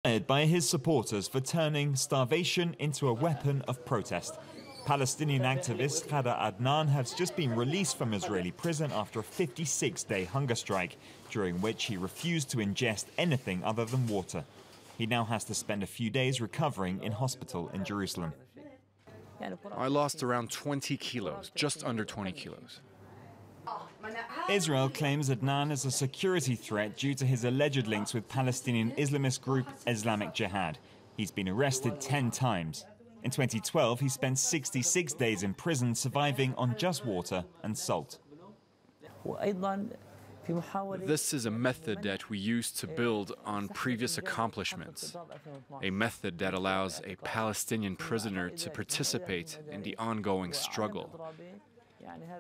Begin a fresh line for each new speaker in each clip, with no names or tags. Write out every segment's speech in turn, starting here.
By his supporters for turning starvation into a weapon of protest. Palestinian activist Khada Adnan has just been released from Israeli prison after a 56-day hunger strike, during which he refused to ingest anything other than water. He now has to spend a few days recovering in hospital in Jerusalem.
I lost around 20 kilos, just under 20 kilos.
Israel claims Adnan is a security threat due to his alleged links with Palestinian Islamist group Islamic Jihad. He's been arrested 10 times. In 2012, he spent 66 days in prison surviving on just water and salt.
This is a method that we use to build on previous accomplishments, a method that allows a Palestinian prisoner to participate in the ongoing struggle.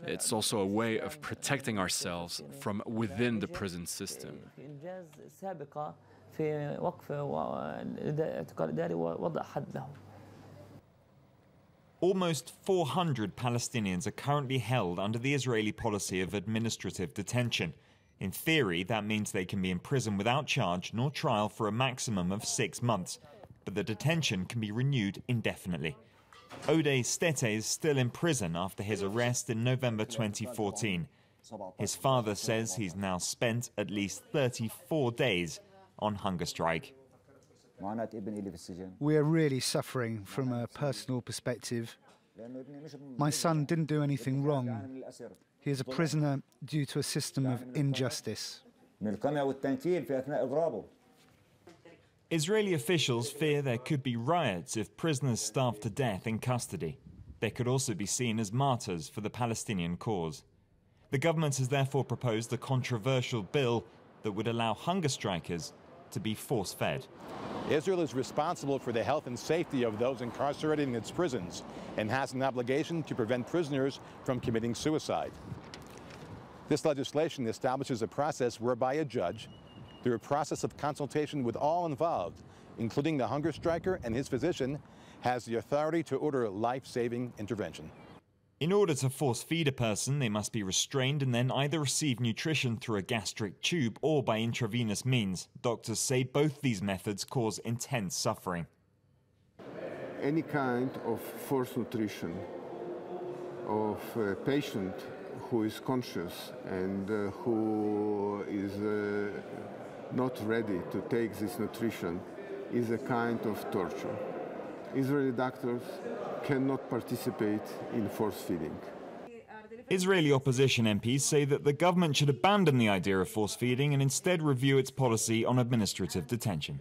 It's also a way of protecting ourselves from within the prison system.
Almost 400 Palestinians are currently held under the Israeli policy of administrative detention. In theory, that means they can be in prison without charge nor trial for a maximum of 6 months, but the detention can be renewed indefinitely. Odeh Stete is still in prison after his arrest in November 2014. His father says he's now spent at least 34 days on hunger strike.
We're really suffering from a personal perspective. My son didn't do anything wrong. He is a prisoner due to a system of injustice.
Israeli officials fear there could be riots if prisoners starve to death in custody. They could also be seen as martyrs for the Palestinian cause. The government has therefore proposed a controversial bill that would allow hunger strikers to be force-fed.
Israel is responsible for the health and safety of those incarcerated in its prisons and has an obligation to prevent prisoners from committing suicide. This legislation establishes a process whereby a judge, through a process of consultation with all involved, including the hunger striker and his physician, has the authority to order life-saving intervention.
In order to force-feed a person, they must be restrained and then either receive nutrition through a gastric tube or by intravenous means. Doctors say both these methods cause intense suffering.
Any kind of forced nutrition of a patient who is conscious and who is not ready to take this nutrition is a kind of torture. Israeli doctors cannot participate in force feeding.
Israeli opposition MPs say that the government should abandon the idea of force feeding and instead review its policy on administrative detention.